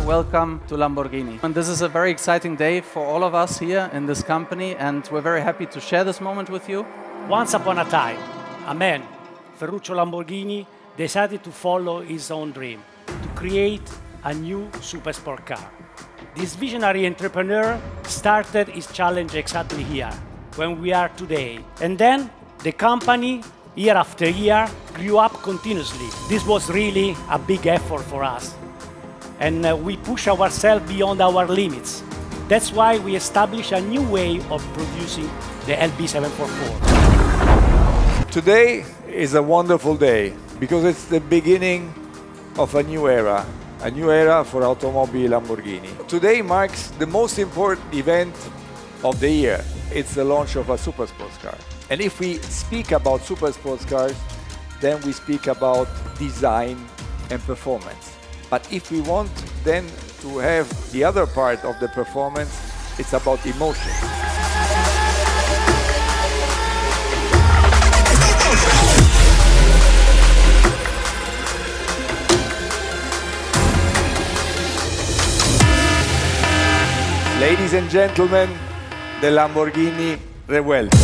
welcome to Lamborghini. And this is a very exciting day for all of us here in this company, and we're very happy to share this moment with you. Once upon a time, a man, Ferruccio Lamborghini, decided to follow his own dream, to create a new supersport car. This visionary entrepreneur started his challenge exactly here, when we are today. And then the company, year after year, grew up continuously. This was really a big effort for us. And we push ourselves beyond our limits. That's why we established a new way of producing the LB744. Today is a wonderful day because it's the beginning of a new era for Automobili Lamborghini. Today marks the most important event of the year. It's the launch of a supersports car. And if we speak about supersports cars, then we speak about design and performance. But if we want then to have the other part of the performance, it's about emotion. Ladies and gentlemen, the Lamborghini Revuelto.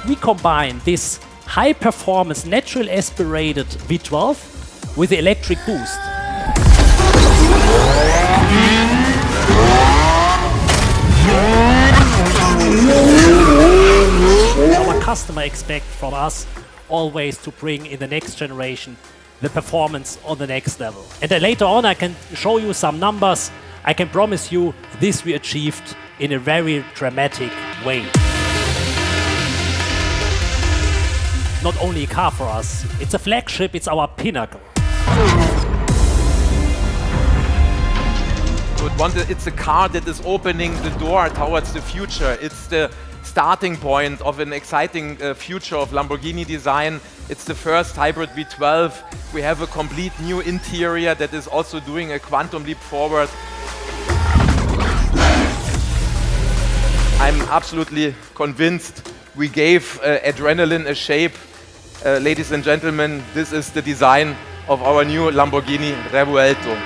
We combine this high-performance, natural aspirated V12 with the electric boost. Our customer expect from us always to bring in the next generation the performance on the next level. And then later on I can show you some numbers. I can promise you this we achieved in a very dramatic way. Not only a car for us, it's a flagship, it's our pinnacle. It's a car that is opening the door towards the future. It's the starting point of an exciting future of Lamborghini design. It's the first hybrid V12. We have a complete new interior that is also doing a quantum leap forward. I'm absolutely convinced we gave adrenaline a shape. Ladies and gentlemen, this is the design of our new Lamborghini Revuelto.